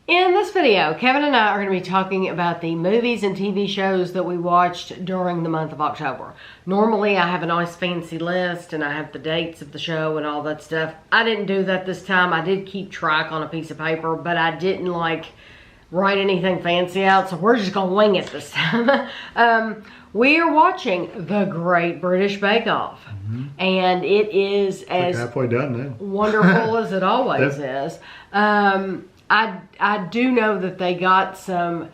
In this video, Kevin and I are going to be talking about the movies and TV shows that we watched during the month of October. Normally, I have a nice fancy list and I have the dates of the show and all that stuff. I didn't do that this time. I did keep track on a piece of paper, but I didn't write anything fancy out, so we're just going to wing it this time. We are watching The Great British Bake Off, and it is as halfway done now. Wonderful as it always is. I do know that they got some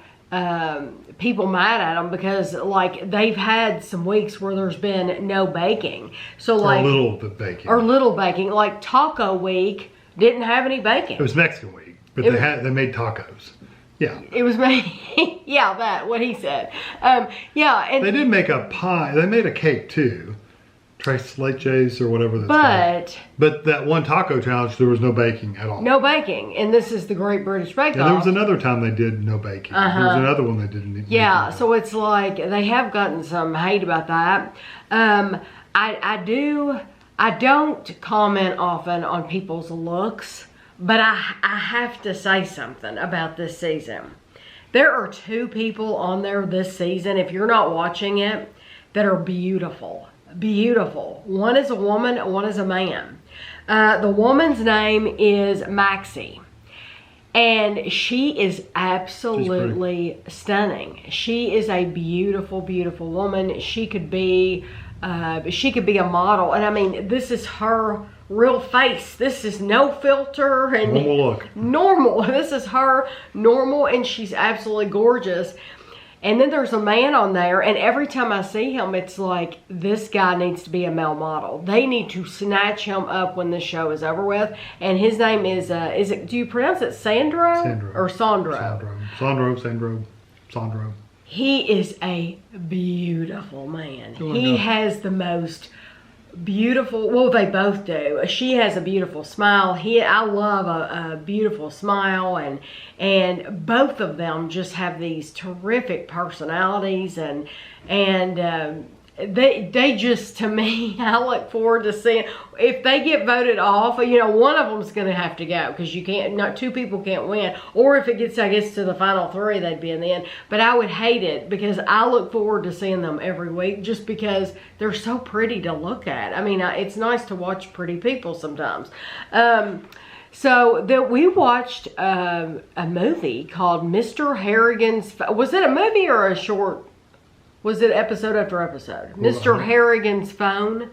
people mad at them because they've had some weeks where there's been no baking. So or little baking. Or little baking. Like Taco Week didn't have any baking. It was Mexican week, but they made tacos. Yeah. It was made, yeah, what he said. Yeah. And they did make a pie. They made a cake too. Tres leches or whatever that's called. But that one taco challenge, there was no baking at all. No baking. And this is the Great British Bake Off. Yeah, there was another time they did no baking. There was another one they didn't. Yeah, so it's like they have gotten some hate about that. I don't comment often on people's looks, but I have to say something about this season. There are two people on there this season, if you're not watching it, that are beautiful. Beautiful. One is a woman, one is a man. The woman's name is Maxie, and she is absolutely stunning. She is a beautiful, beautiful woman. She could be a model, and I mean, this is her real face. This is no filter and normal look. Normal. This is her normal, and she's absolutely gorgeous. And then there's a man on there, and every time I see him, it's like, this guy needs to be a male model. They need to snatch him up when this show is over with. And his name is do you pronounce it Sandro? Sandro. Or Sandro? Sandro. He is a beautiful man. He has the most beautiful, well, they both do. She has a beautiful smile. I love a beautiful smile, and both of them just have these terrific personalities, and they just, to me, I look forward to seeing if they get voted off. You know, one of them's going to have to go because two people can't win. Or if it gets, I guess, to the final three, they'd be in the end. But I would hate it because I look forward to seeing them every week just because they're so pretty to look at. I mean, it's nice to watch pretty people sometimes. So we watched a movie called Mr. Harrigan's. Was it a movie or a short? Was it episode after episode? Mr. Harrigan's Phone?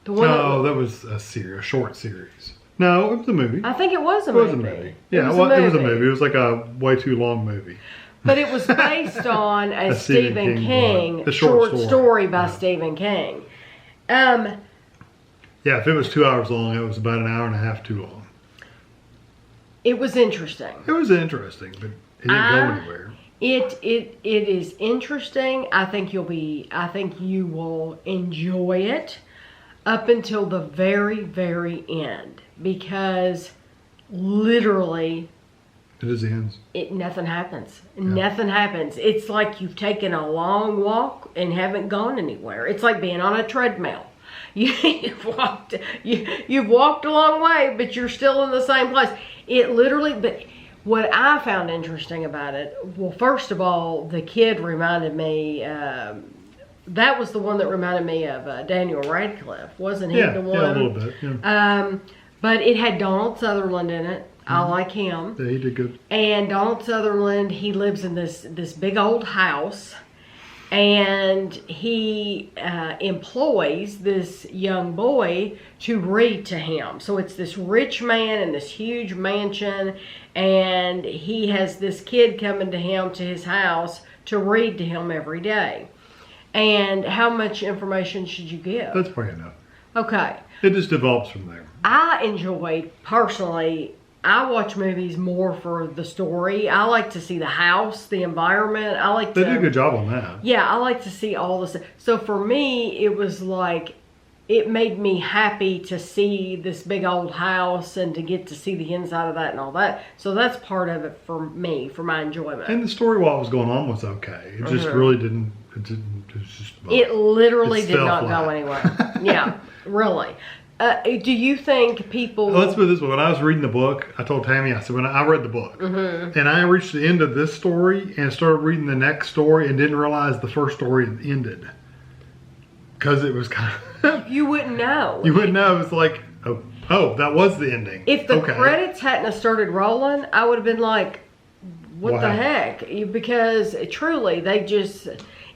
That was a short series. No, it was a movie. I think it was a movie. Yeah, it was a movie. It was like a way too long movie. But it was based on a Stephen King short story by Stephen King. Yeah, if it was 2 hours long, it was about an hour and a half too long. It was interesting. It was interesting, but it didn't go anywhere. It is interesting. I think you will enjoy it up until the very, very end, because literally it just ends. Nothing happens. Yeah. Nothing happens. It's like you've taken a long walk and haven't gone anywhere. It's like being on a treadmill. You've walked a long way, but you're still in the same place. But what I found interesting about it, well, first of all, the kid reminded me, that was the one that reminded me of Daniel Radcliffe, wasn't he the one? Yeah, a little bit, yeah. But it had Donald Sutherland in it. I like him. Yeah, he did good. And Donald Sutherland, he lives in this big old house, and he employs this young boy to read to him. So it's this rich man in this huge mansion, and he has this kid coming to his house to read to him every day. And how much information should you give? That's probably enough. Okay. It just develops from there. I enjoy, personally, I watch movies more for the story. I like to see the house, the environment. They do a good job on that. Yeah, I like to see all this. So for me, it was like, it made me happy to see this big old house and to get to see the inside of that and all that. So that's part of it for me, for my enjoyment. And the story while it was going on was okay. It just really didn't. It was just. It literally did not go anywhere. Yeah, really. Do you think people... Let's put it this way. When I was reading the book, I told Tammy, I said, when I read the book, and I reached the end of this story and started reading the next story and didn't realize the first story ended. Because it was kind of... You wouldn't know. You wouldn't know. It's like, oh, that was the ending. If the credits hadn't have started rolling, I would have been like, what the heck? Because truly,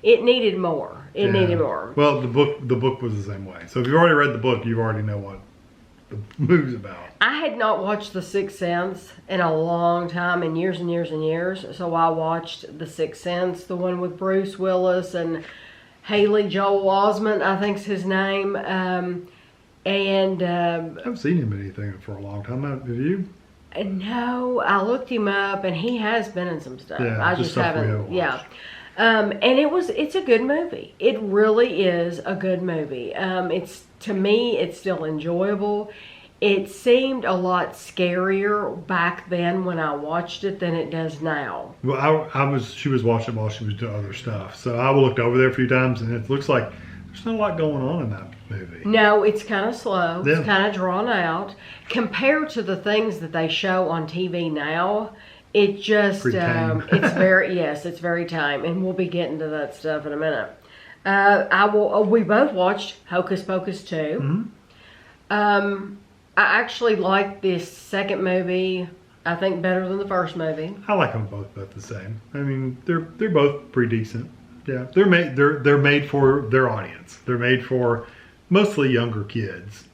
it needed more. It needed more. Well, the book was the same way. So if you've already read the book, you already know what the movie's about. I had not watched The Sixth Sense in a long time, in years and years and years. So I watched The Sixth Sense, the one with Bruce Willis and Haley Joel Osment, I think's his name. I haven't seen him in anything for a long time. Have you? No, I looked him up, and he has been in some stuff. Yeah, I just haven't. Yeah. And it's a good movie. It really is a good movie. To me, it's still enjoyable. It seemed a lot scarier back then when I watched it than it does now. Well, she was watching while she was doing other stuff. So I looked over there a few times, and it looks like there's not a lot going on in that movie. No, it's kind of slow. Yeah. It's kind of drawn out. Compared to the things that they show on TV now, it just, it's very tame. And we'll be getting to that stuff in a minute. We both watched Hocus Pocus 2. Mm-hmm. I actually like this second movie, I think, better than the first movie. I like them both the same. I mean, they're both pretty decent. Yeah, they're made for their audience. They're made for mostly younger kids.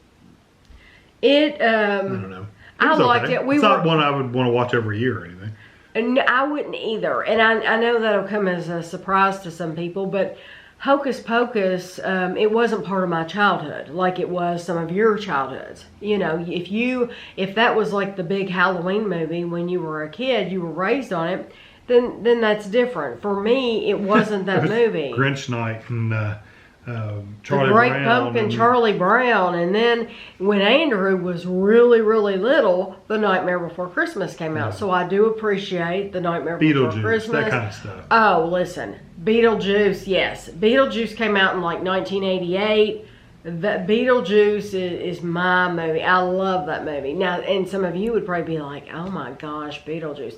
I don't know. I liked it. It's not one I would want to watch every year or anything. And I wouldn't either. And I know that'll come as a surprise to some people, but Hocus Pocus, it wasn't part of my childhood like it was some of your childhoods. You know, if that was like the big Halloween movie when you were a kid, you were raised on it, then that's different. For me, it wasn't that movie. Grinch Night and Charlie the Great Brown Pumpkin, Charlie Brown, and then when Andrew was really, really little, The Nightmare Before Christmas came out. So I do appreciate The Nightmare Before Christmas. That kind of stuff. Oh, listen, Beetlejuice, yes. Beetlejuice came out in like 1988. Beetlejuice is my movie. I love that movie. Now, and some of you would probably be like, oh my gosh, Beetlejuice.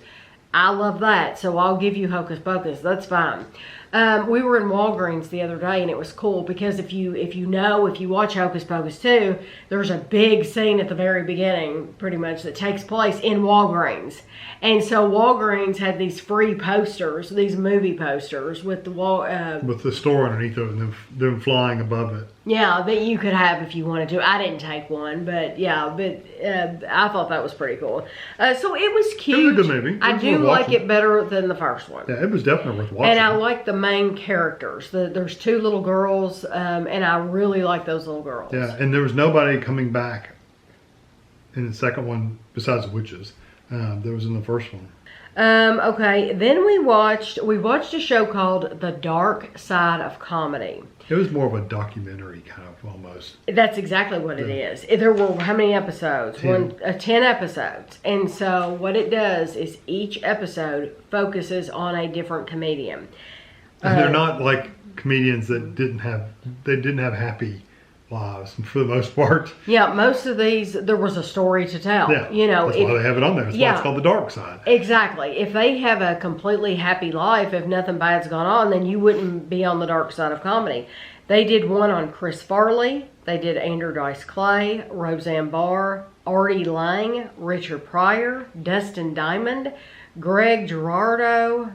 I love that, so I'll give you Hocus Pocus. That's fine. We were in Walgreens the other day, and it was cool because if you watch Hocus Pocus 2, there's a big scene at the very beginning, pretty much, that takes place in Walgreens. And so Walgreens had these free posters, these movie posters with the store underneath it and them flying above it. Yeah, that you could have if you wanted to. I didn't take one, but I thought that was pretty cool. So it was cute. It was a good movie. I do like it better than the first one. Yeah, it was definitely worth watching. And I like the main characters. There's two little girls, and I really like those little girls. Yeah, and there was nobody coming back in the second one besides the witches. There was in the first one. Okay, then we watched a show called The Dark Side of Comedy. It was more of a documentary kind of almost. That's exactly what it is. There were how many episodes? 10 episodes. And so what it does is each episode focuses on a different comedian. And they're not like comedians that didn't have happy lives for the most part. Yeah, most of these, there was a story to tell. Yeah, that's why they have it on there. That's why it's called The Dark Side. Exactly. If they have a completely happy life, if nothing bad's gone on, then you wouldn't be on the dark side of comedy. They did one on Chris Farley. They did Andrew Dice Clay, Roseanne Barr, Artie Lang, Richard Pryor, Dustin Diamond, Greg Giraldo,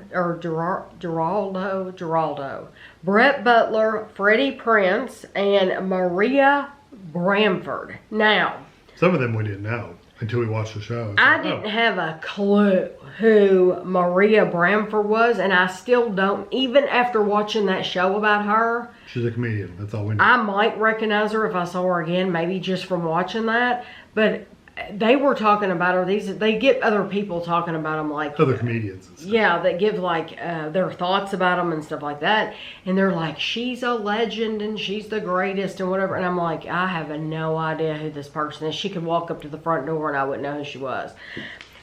Brett Butler, Freddie Prince, and Maria Bamford. Now, some of them we didn't know until we watched the show. I didn't have a clue who Maria Bamford was, and I still don't, even after watching that show about her. She's a comedian, that's all we know. I might recognize her if I saw her again, maybe just from watching that, but they were talking about her. They get other people talking about them, like other comedians and stuff. Yeah, that give like their thoughts about them and stuff like that. And they're like, she's a legend and she's the greatest and whatever. And I'm like, I have no idea who this person is. She could walk up to the front door and I wouldn't know who she was.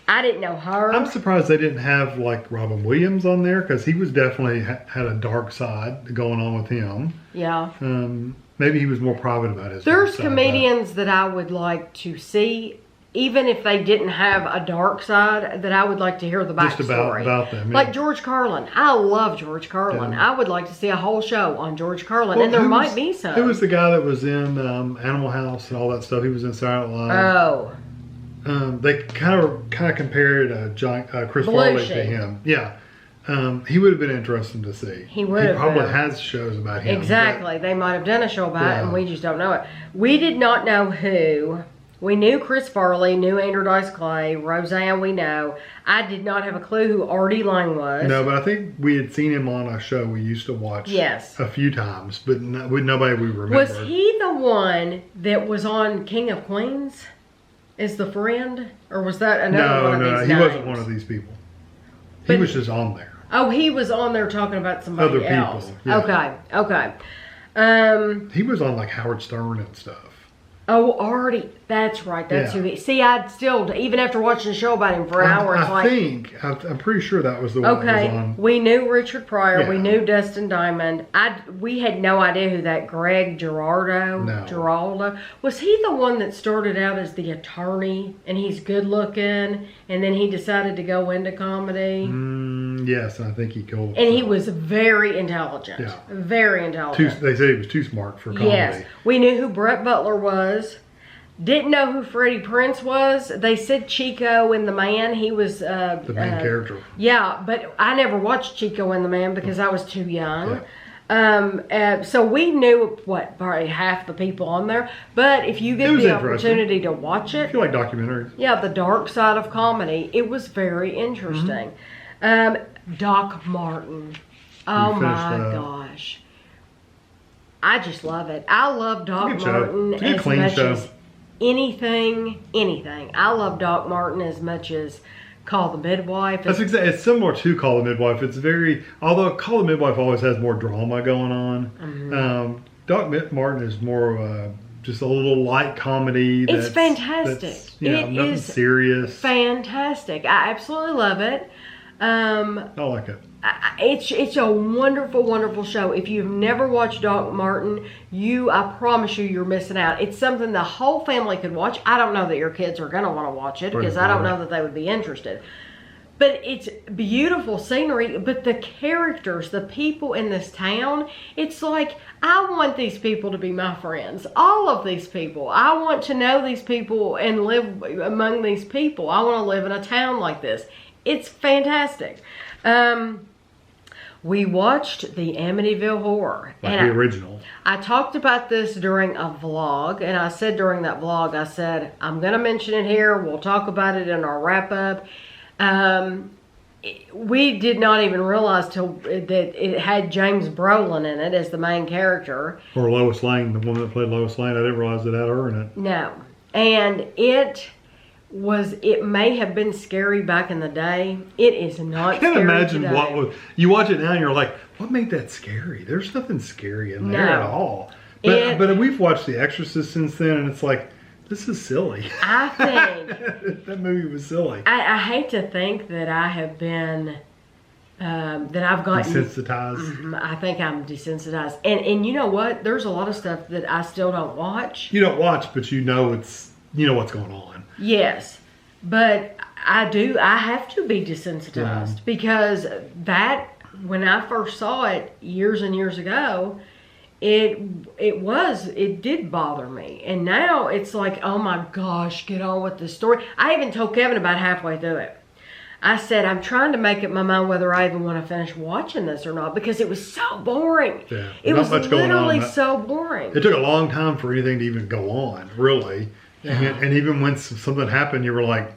I didn't know her. I'm surprised they didn't have like Robin Williams on there because he was definitely had a dark side going on with him. Yeah. Maybe he was more private about his. There's side, comedians that I would like to see, even if they didn't have a dark side, that I would like to hear the backstory. Just about them. Like George Carlin. I love George Carlin. Yeah. I would like to see a whole show on George Carlin, and there might be some. Who was the guy that was in Animal House and all that stuff? He was in Silent Live. Oh. They kind of compared Chris Farley to him. Yeah. He would have been interesting to see. He would have probably been. has shows about him. Exactly. They might have done a show about it, and Yeah. we just don't know it. We did not know who. We knew Chris Farley, knew Andrew Dice Clay, Roseanne we know. I did not have a clue who Artie Lang was. No, but I think we had seen him on a show we used to watch a few times, but with nobody we remember. Was he the one that was on King of Queens? Is the friend? Or was that another one of these he names? wasn't one of these people. He was just on there. Oh, he was on there talking about somebody Other people, else. yeah. Okay. He was on like Howard Stern and stuff. Oh, Artie. That's right. That's who he... See, I'd still... Even after watching the show about him for an hour, it's I'm pretty sure that was the one that was on. We knew Richard Pryor. Yeah. We knew Dustin Diamond. We had no idea who that Greg Giraldo... Was he the one that started out as the attorney, and he's good looking, and then he decided to go into comedy? Yes, I think he killed. And he was very intelligent. Yeah. Very intelligent. They said he was too smart for comedy. Yes. We knew who Brett Butler was. Didn't know who Freddie Prinze was. They said Chico in The Man. He was... the main character. Yeah, but I never watched Chico and the Man because I was too young. Yeah. So we knew, probably half the people on there. But if you get the opportunity to watch it... I feel like documentaries. Yeah, the dark side of comedy. It was very interesting. Doc Martin. Oh my gosh. I just love it. I love Doc Martin as much as anything. I love Doc Martin as much as Call the Midwife. That's exactly. It's similar to Call the Midwife. It's although Call the Midwife always has more drama going on. Doc Martin is more just a little light comedy. It's fantastic. Nothing serious. Fantastic. I absolutely love it. I like it. It's a wonderful, wonderful show. If you've never watched Doc Martin, I promise you're missing out. It's something the whole family could watch. I don't know that your kids are going to want to watch it because I don't know that they would be interested. But it's beautiful scenery. But the characters, the people in this town, it's like, I want these people to be my friends. All of these people. I want to know these people and live among these people. I want to live in a town like this. It's fantastic. We watched the Amityville Horror. Like the original. I talked about this during a vlog, and I said during that vlog, I said, I'm going to mention it here. We'll talk about it in our wrap-up. We did not even realize that it had James Brolin in it as the main character. Or Lois Lane, the woman that played Lois Lane. I didn't realize it had her in it. No. And it may have been scary back in the day. It is not scary. I can't imagine today. You watch it now and you're like, what made that scary? There's nothing scary in there at all. But we've watched The Exorcist since then, and it's like, this is silly. I think that movie was silly. I hate to think that I have been that I've gotten desensitized. I think I'm desensitized, and you know what? There's a lot of stuff that I still don't watch. You don't watch, but you know what's going on. Yes, but I do. I have to be desensitized because when I first saw it years and years ago, it did bother me, and now it's like, oh my gosh, get on with the story. I even told Kevin about halfway through it. I said, I'm trying to make up my mind whether I even want to finish watching this or not because it was so boring. Yeah, it was literally so boring. It took a long time for anything to even go on, really. And even when something happened, you were like,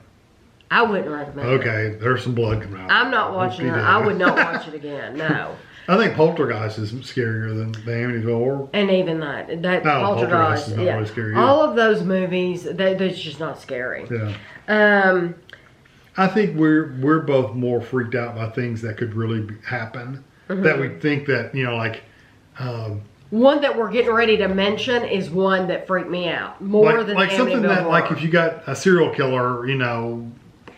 I wouldn't recommend it. Okay, there's some blood coming out. I'm not watching it. I would not watch it again. No. I think Poltergeist is scarier than the Amityville Horror. And even that Poltergeist is not really scary. All of those movies, they're just not scary. Yeah. I think we're both more freaked out by things that could really happen. That we think that, one that we're getting ready to mention is one that freaked me out more than like something that, Horror. like if you got a serial killer,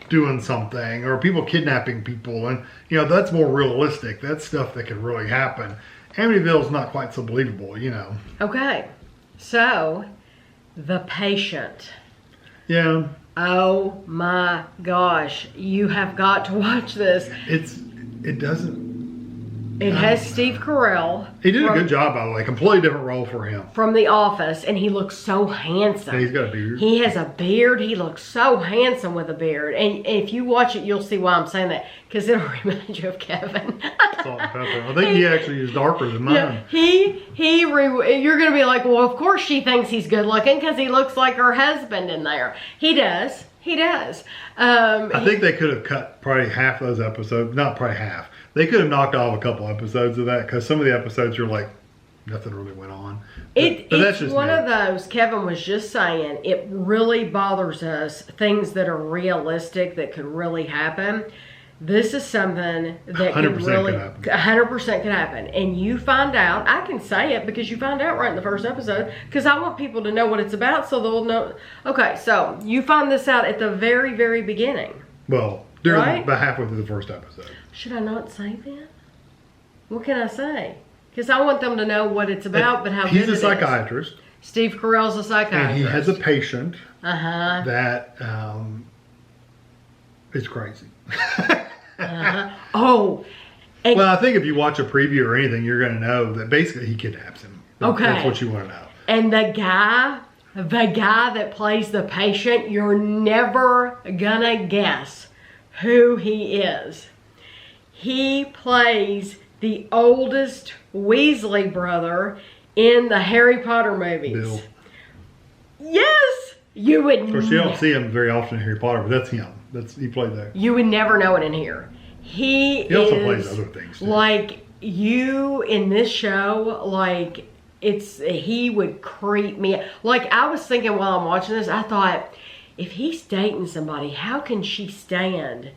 doing something, or people kidnapping people, and that's more realistic. That's stuff that could really happen. Amityville's not quite so believable, you know. Okay, so The Patient. Yeah. Oh my gosh, you have got to watch this. It doesn't. It has Steve Carell. He did a good job, by the way. Completely different role for him. From The Office, and he looks so handsome. Yeah, he's got a beard. He has a beard. He looks so handsome with a beard. And if you watch it, you'll see why I'm saying that. Because it'll remind you of Kevin. Salt and pepper. I think he actually is darker than mine. Yeah, you're going to be like, well, of course she thinks he's good looking because he looks like her husband in there. He does. He does. I think they could have cut probably half those episodes. Not probably half. They could have knocked off a couple episodes of that because some of the episodes you're like, nothing really went on. But that's just one of those, Kevin was just saying, it really bothers us, things that are realistic that could really happen. This is something that could really, 100% could happen. And you find out, I can say it because you find out right in the first episode, because I want people to know what it's about so they'll know. Okay, so you find this out at the very, very beginning. Well, about halfway through the first episode. Should I not say that? What can I say? Because I want them to know what it's about, but how good it is. He's a psychiatrist. Steve Carell's a psychiatrist. And he has a patient that is crazy. Oh. Well, I think if you watch a preview or anything, you're going to know that basically he kidnaps him. That's what you want to know. And the guy that plays the patient, you're never going to guess who he is. He plays the oldest Weasley brother in the Harry Potter movies. Bill. Yes! You would. Of course, you don't see him very often in Harry Potter, but that's him. He played there. You would never know it in here. He also plays other things too. Like you in this show, like he would creep me. Like I was thinking while I'm watching this, I thought, if he's dating somebody, how can she stand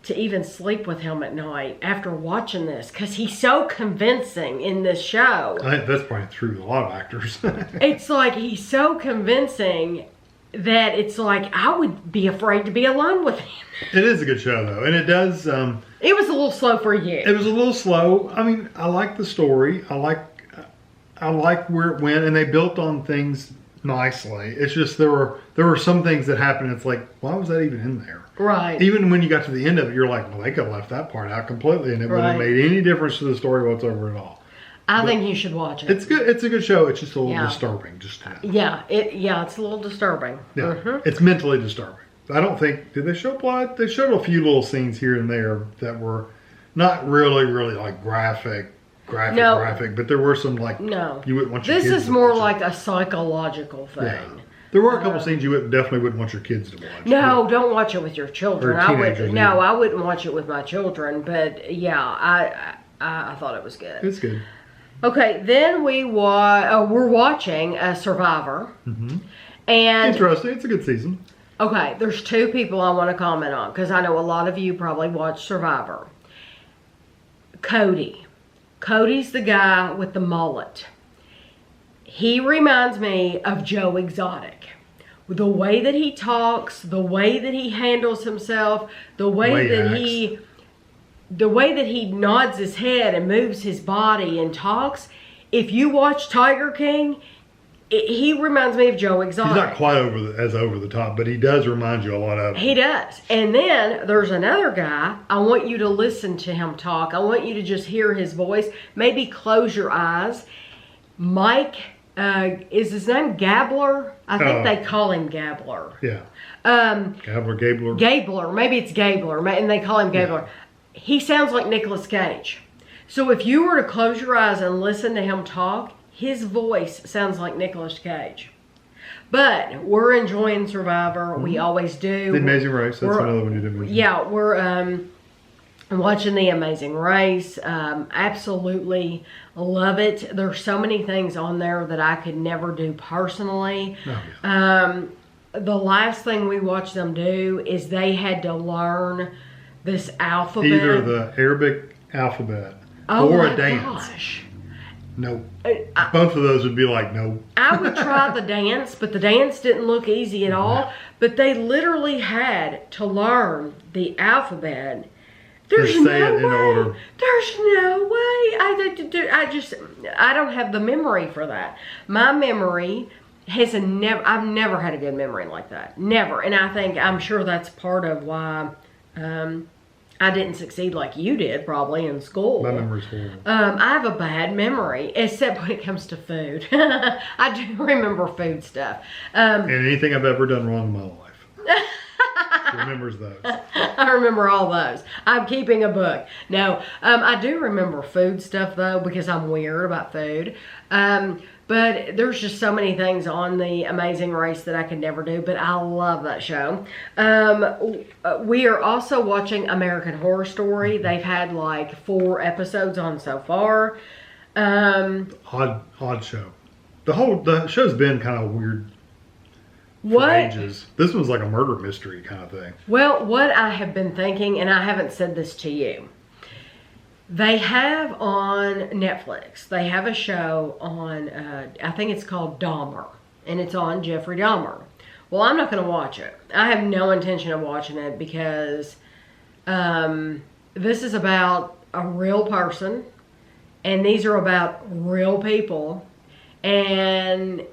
to even sleep with him at night after watching this? Because he's so convincing in this show. I think that's probably true with a lot of actors. It's like he's so convincing that it's like I would be afraid to be alone with him. It is a good show though, and it does. It was a little slow for you. It was a little slow. I mean, I like the story. I like where it went, and they built on things nicely. It's just there were some things that happened. It's like, why was that even in there? Right. Even when you got to the end of it, you're like, well, they could have left that part out completely, and it wouldn't have made any difference to the story whatsoever at all. I think you should watch it. It's good. It's a good show. It's just a little disturbing. It's a little disturbing. Yeah, it's mentally disturbing. I don't think, did they show blood? They showed a few little scenes here and there that were not really like graphic, but there were some like, you wouldn't want your kids to watch. This is more like a psychological thing. Yeah. There were a couple scenes you definitely wouldn't want your kids to watch. No, don't watch it with your children. I wouldn't watch it with my children, but yeah, I thought it was good. It's good. Okay, then we're watching Survivor. Mm-hmm. And interesting. It's a good season. Okay, there's two people I want to comment on because I know a lot of you probably watch Survivor. Cody. Cody's the guy with the mullet. He reminds me of Joe Exotic. The way that he talks, the way that he handles himself, the way that he nods his head and moves his body and talks. If you watch Tiger King, he reminds me of Joe Exotic. He's not quite over the top, but he does remind you a lot of him. He does. And then there's another guy. I want you to listen to him talk. I want you to just hear his voice. Maybe close your eyes. Mike, is his name Gabler? I think they call him Gabler. Yeah. Gabler. Gabler. Maybe it's Gabler, and they call him Gabler. Yeah. He sounds like Nicolas Cage. So if you were to close your eyes and listen to him talk, his voice sounds like Nicolas Cage. But we're enjoying Survivor. Mm-hmm. We always do. The Amazing Race. That's another one you didn't mention. Yeah, we're watching The Amazing Race. Absolutely love it. There's so many things on there that I could never do personally. Oh, yeah. The last thing we watched them do is they had to learn this alphabet. Either the Arabic alphabet or a dance. Gosh. No. Both of those would be like, no. I would try the dance, but the dance didn't look easy at all. But they literally had to learn the alphabet There's and say no it in order. way. There's no way. I don't have the memory for that. My memory I've never had a good memory like that. Never. And I'm sure that's part of why I didn't succeed like you did probably in school. My memory's horrible. I have a bad memory, except when it comes to food. I do remember food stuff. And anything I've ever done wrong in my life. She remembers those. I remember all those. I'm keeping a book. No, I do remember food stuff though, because I'm weird about food. But there's just so many things on The Amazing Race that I could never do, but I love that show. We are also watching American Horror Story. They've had like 4 episodes on so far. Odd show. The show's been kind of weird for What? ages. This one's like a murder mystery kind of thing. Well, what I have been thinking, and I haven't said this to you, they have on Netflix, they have a show on, I think it's called Dahmer, and it's on Jeffrey Dahmer. Well, I'm not going to watch it. I have no intention of watching it because this is about a real person, and these are about real people, and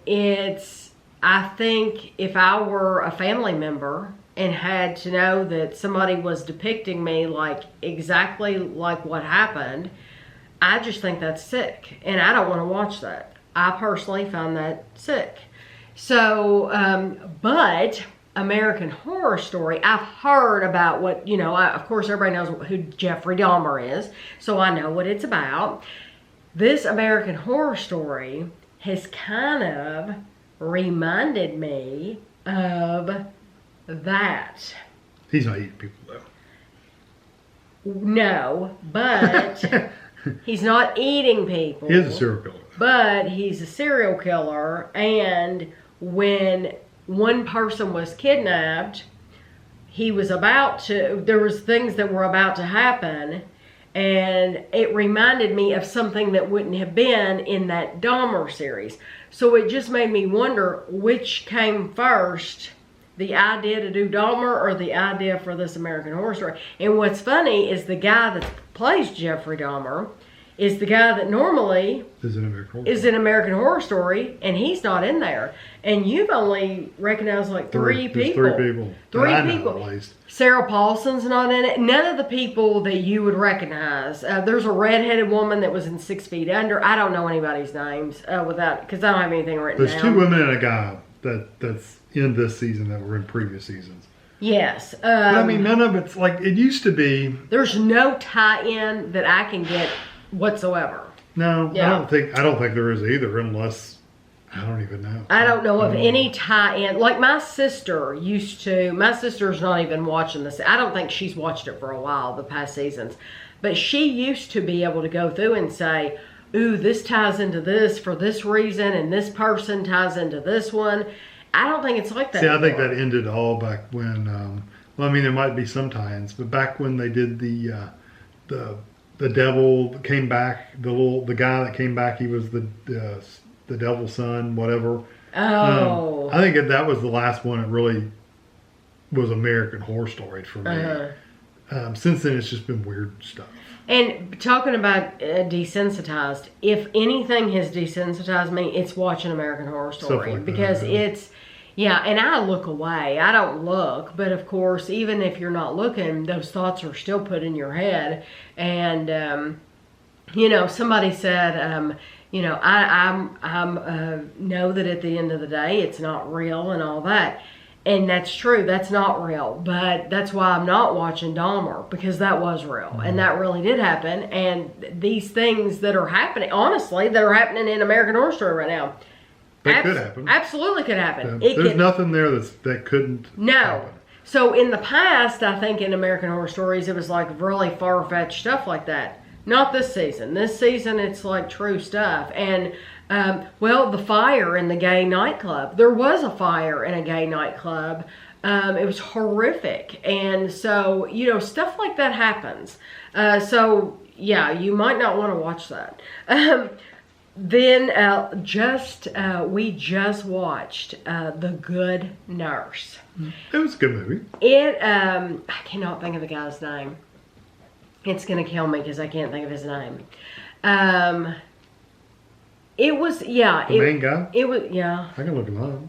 I think if I were a family member and had to know that somebody was depicting me like exactly like what happened, I just think that's sick. And I don't want to watch that. I personally find that sick. So, but American Horror Story, I've heard about what, of course everybody knows who Jeffrey Dahmer is, so I know what it's about. This American Horror Story has kind of reminded me of that. He's not eating people though. No, but he's not eating people. He is a serial killer. But he's a serial killer, and when one person was kidnapped, there was things that were about to happen, and it reminded me of something that wouldn't have been in that Dahmer series. So it just made me wonder which came first, the idea to do Dahmer or the idea for this American Horror Story. And what's funny is the guy that plays Jeffrey Dahmer is the guy that normally is in American Horror Story, and he's not in there. And you've only recognized like three people. 3 people. Three I know, people. at least. Sarah Paulson's not in it. None of the people that you would recognize. There's a redheaded woman that was in 6 Feet Under. I don't know anybody's names because I don't have anything written down. There's 2 women and a guy that's in this season that were in previous seasons. Yes. But I mean, none of it's like it used to be. There's no tie-in that I can get whatsoever. No, Yeah. I don't think there is either, unless I don't even know. I don't know of any tie-in. Like my sister's not even watching this. I don't think she's watched it for a while, the past seasons. But she used to be able to go through and say, ooh, this ties into this for this reason, and this person ties into this one. I don't think it's like that anymore. I think anymore. that ended all back when, well, I mean, there might be some tie-ins, but back when they did the devil came back, the guy that came back, he was the devil's son, whatever. Oh. I think that was the last one that really was American Horror Story for me. Uh-huh. Since then, it's just been weird stuff. And talking about desensitized, if anything has desensitized me, it's watching American Horror Story. Like because that, it's, and I look away. I don't look. But of course, even if you're not looking, those thoughts are still put in your head. And, somebody said, I know that at the end of the day, it's not real and all that. And that's true. That's not real. But that's why I'm not watching Dahmer, because that was real. Mm-hmm. And that really did happen. And these things that are happening, honestly, that are happening in American Horror Story right now. That could happen. Absolutely could happen. There's nothing there that couldn't happen. So in the past, I think in American Horror Stories, it was like really far-fetched stuff like that. Not this season. This season, it's like true stuff. And the fire in the gay nightclub. There was a fire in a gay nightclub. It was horrific. And so, stuff like that happens. You might not want to watch that. We just watched The Good Nurse. It was a good movie. I cannot think of the guy's name. It's gonna kill me because I can't think of his name. It was The main guy? It was yeah. I can look him up.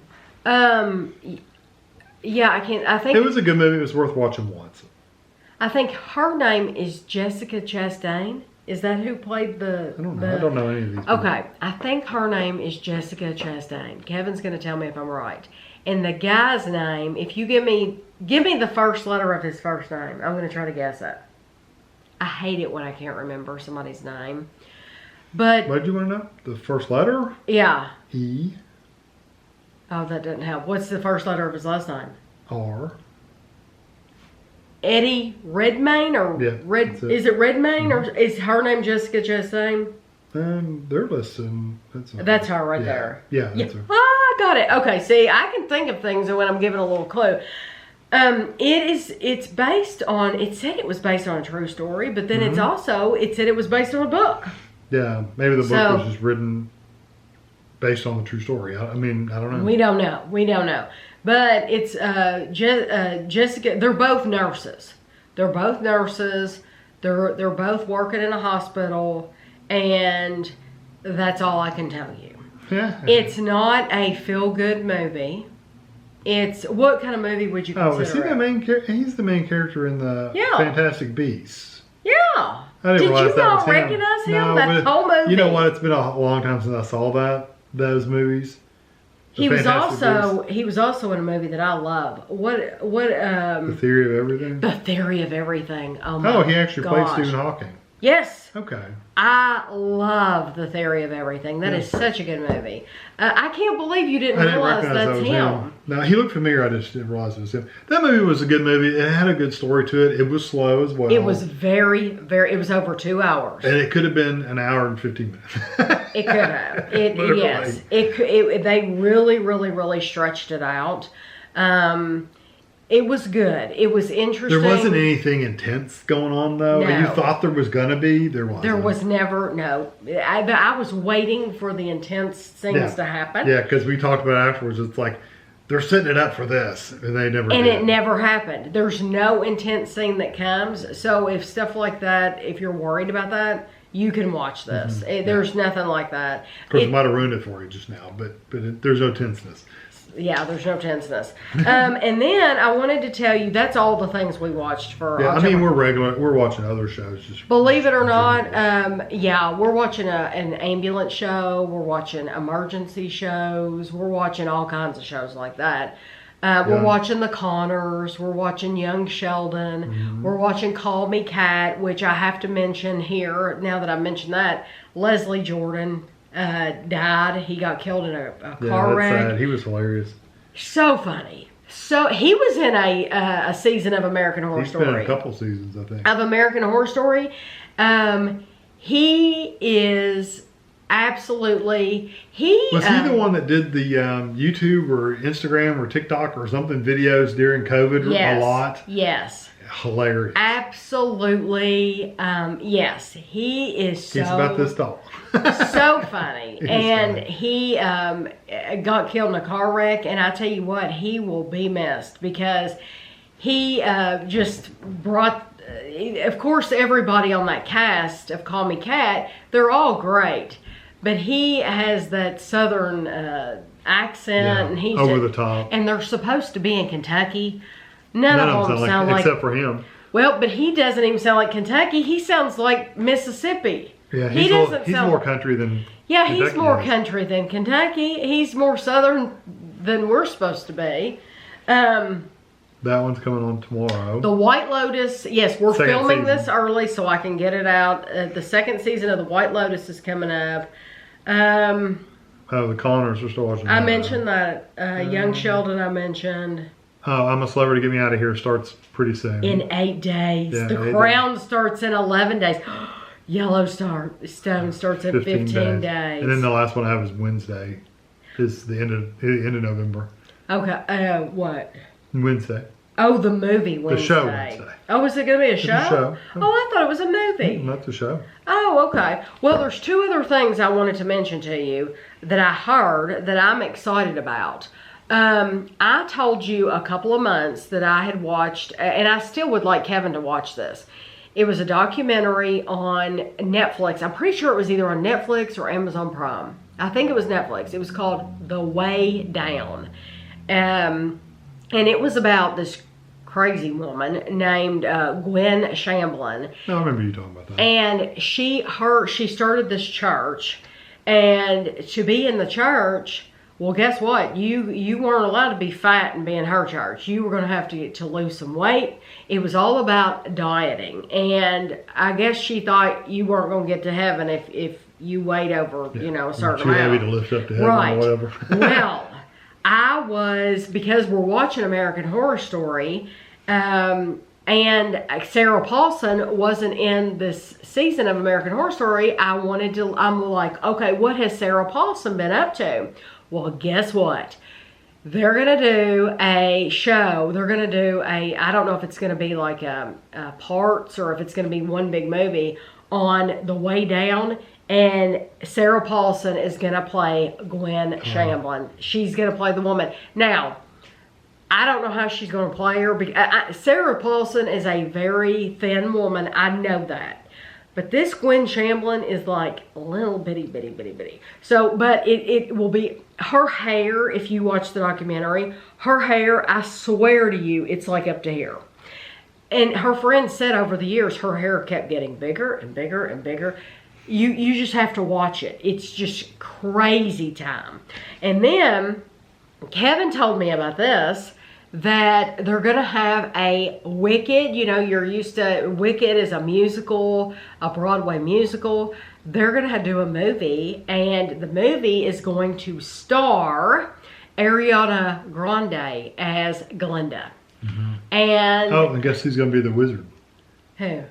Yeah, I can't. I think It was a good movie. It was worth watching once. I think her name is Jessica Chastain. Is that who played the? I don't know. I don't know any of these people. Okay, I think her name is Jessica Chastain. Kevin's gonna tell me if I'm right. And the guy's name, if you give me the first letter of his first name, I'm gonna try to guess it. I hate it when I can't remember somebody's name. But What did you want to know? The first letter? yeah. E. Oh, that doesn't help. What's the first letter of his last name? R. Eddie Redmayne or Yeah, Red? that's it. Is it Redmayne or is her name Jessica Chastain? They're listed. That's her right yeah. there. Yeah, that's her. Ah, I got it. Okay, see, I can think of things when I'm given a little clue. It's based on, it said it was based on a true story, but then it said it was based on a book. Yeah, maybe the book was just written based on the true story. I mean, I don't know. We don't know. But it's Jessica, they're both nurses. They're both working in a hospital, and that's all I can tell you. Yeah. It's not a feel-good movie. It's, what kind of movie would you consider is he the main character? He's the main character in the Fantastic Beasts. Yeah. I didn't realize that was him. Did you not recognize him? No, that whole movie. You know what? It's been a long time since I saw those movies. He was also in a movie that I love. The Theory of Everything? The Theory of Everything. Oh my he actually played Stephen Hawking. Yes. Okay. I love The Theory of Everything. That is such a good movie. I can't believe you didn't realize that's him. No, he looked familiar. I just didn't realize it was him. That movie was a good movie. It had a good story to it. It was slow as well. It was very, very, it was over 2 hours. And it could have been an hour and 15 minutes. It could have. Yes. They really, really, really stretched it out. It was good. It was interesting. There wasn't anything intense going on, though. No. And you thought there was going to be. There wasn't. There was never, no. I was waiting for the intense things to happen. Yeah, because we talked about it afterwards. It's like, they're setting it up for this. And they never did. It never happened. There's no intense scene that comes. So if stuff like that, if you're worried about that, you can watch this. There's nothing like that. Of course, it might have ruined it for you just now. But there's no tenseness. Yeah, there's no tenseness. And then I wanted to tell you, that's all the things we watched for Yeah, October. I mean, we're watching other shows. Believe it or not, we're watching an ambulance show. We're watching emergency shows. We're watching all kinds of shows like that. We're watching The Connors. We're watching Young Sheldon. We're watching Call Me Kat, which I have to mention here, now that I mentioned that, Leslie Jordan died. He got killed in a car wreck. Sad. He was hilarious. So funny. So he was in a season of American Horror Story. He's been in a couple seasons, I think. Of American Horror Story. He is absolutely. Was he the one that did the YouTube or Instagram or TikTok or something videos during COVID a lot? Yes. Hilarious. Absolutely. Yes. He is so. He's about this tall. So funny. And he got killed in a car wreck. And I tell you what, he will be missed because he just brought. Of course, everybody on that cast of Call Me Kat, they're all great. But he has that southern accent. And he's over the top. And they're supposed to be in Kentucky. None of them sound like, except for him. Well, but he doesn't even sound like Kentucky. He sounds like Mississippi. Yeah, he's more country than Kentucky he's more country than Kentucky. He's more southern than we're supposed to be. That one's coming on tomorrow. The White Lotus. Yes, we're filming this early so I can get it out. The second season of The White Lotus is coming up. The Connors are still watching. I mentioned that. Young Sheldon I mentioned. I'm a Celebrity, Get Me Out of Here starts pretty soon. In 8 days. Yeah, The Crown starts in 11 days. Yellowstone starts in 15 days. And then the last one I have is Wednesday. It's the end of November. Okay. What? Wednesday. Oh, the movie Wednesday. The show Wednesday. Oh, is it going to be a show? It's a show. Oh, I thought it was a movie. Not the show. Oh, okay. Well, there's two other things I wanted to mention to you that I heard that I'm excited about. I told you a couple of months that I had watched, and I still would like Kevin to watch this. It was a documentary on Netflix. I'm pretty sure it was either on Netflix or Amazon Prime. I think it was Netflix. It was called The Way Down. And it was about this crazy woman named Gwen Shamblin. No, I remember you talking about that. And she started this church. And to be in the church, well, guess what? You weren't allowed to be fat and be in her church. You were going to have to lose some weight. It was all about dieting. And I guess she thought you weren't going to get to heaven if you weighed over, a certain amount. Too heavy to lift up to heaven or whatever. Well, because we're watching American Horror Story, and Sarah Paulson wasn't in this season of American Horror Story, I'm like, okay, what has Sarah Paulson been up to? Well, guess what? They're going to do a show. They're going to do I don't know if it's going to be like parts or if it's going to be one big movie on The Way Down. And Sarah Paulson is going to play Gwen Shamblin. She's going to play the woman. Now, I don't know how she's going to play her. Sarah Paulson is a very thin woman. I know that. But this Gwen Shamblin is like a little bitty. So, but it will be her hair, if you watch the documentary, her hair, I swear to you, it's like up to here. And her friend said over the years, her hair kept getting bigger and bigger and bigger. You just have to watch it. It's just crazy time. And then Kevin told me about this, that they're going to have a Wicked. You're used to Wicked is a musical, a Broadway musical. They're going to do a movie, and the movie is going to star Ariana Grande as Glinda. Mm-hmm. And I guess who's going to be the wizard? Who?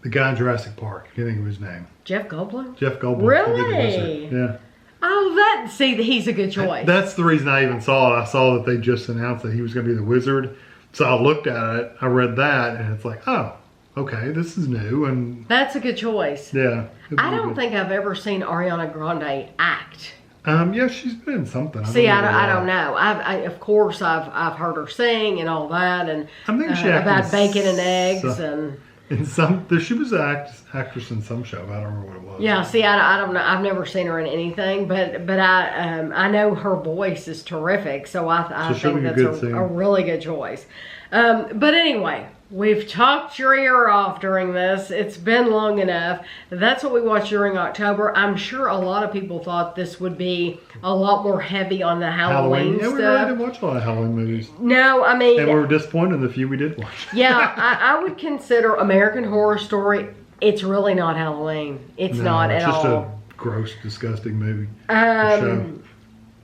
The guy in Jurassic Park. I can't think of his name. Jeff Goldblum? Jeff Goldblum. Really? Yeah. Oh, he's a good choice. That's the reason I even saw it. I saw that they just announced that he was going to be the wizard. So I looked at it, I read that, and it's like, oh, okay, this is new. And that's a good choice. Yeah. I don't think I've ever seen Ariana Grande act. Yeah, she's been in something. I don't know. Of course, I've heard her sing and all that, and I think she about bacon and eggs and. She was an actress in some show. I don't remember what it was. Yeah, see, I don't know. I've never seen her in anything, but I know her voice is terrific, so I think that's a really good choice. But anyway, we've talked your ear off during this. It's been long enough. That's what we watched during October. I'm sure a lot of people thought this would be a lot more heavy on the Halloween stuff. Yeah, we really didn't watch a lot of Halloween movies. No, I mean... And we were disappointed in the few we did watch. Yeah, I would consider American Horror Story, it's really not Halloween. It's not at all. It's just a gross, disgusting movie. Show.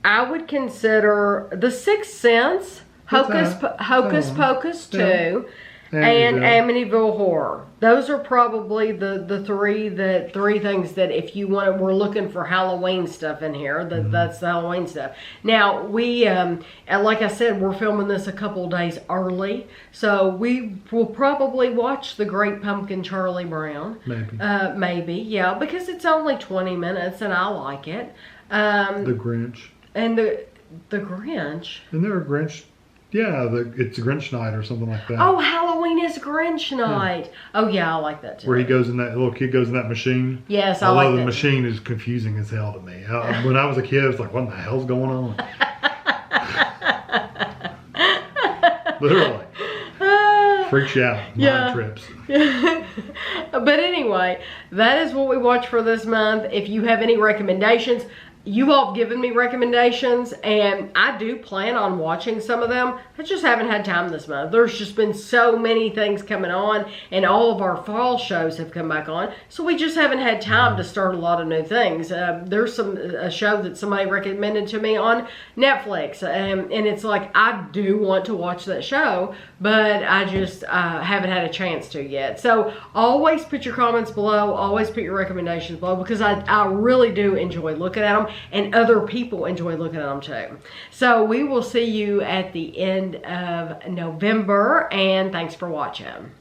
I would consider The Sixth Sense, Hocus Pocus 2, and Amityville Horror. Those are probably the three things that if you want, we're looking for Halloween stuff in here. That's the Halloween stuff. Now we, like I said, we're filming this a couple days early, so we will probably watch The Great Pumpkin Charlie Brown. Maybe, yeah, because it's only 20 minutes and I like it. The Grinch. And the Grinch. Isn't there a Grinch? Yeah, it's Grinch night or something like that. Oh, Halloween is Grinch night. Yeah. Oh, yeah, I like that too. Where little kid goes in that machine. Yes, I like that. Although the machine is confusing as hell to me. When I was a kid, I was like, what in the hell's going on? Literally. Freaks you out. Mind trips. But anyway, that is what we watched for this month. If you have any recommendations, you all have given me recommendations, and I do plan on watching some of them. I just haven't had time this month. There's just been so many things coming on, and all of our fall shows have come back on, so we just haven't had time to start a lot of new things. There's a show that somebody recommended to me on Netflix, and it's like, I do want to watch that show, but I just haven't had a chance to yet. So always put your comments below, always put your recommendations below, because I really do enjoy looking at them, and other people enjoy looking at them too. So we will see you at the end of November, and thanks for watching.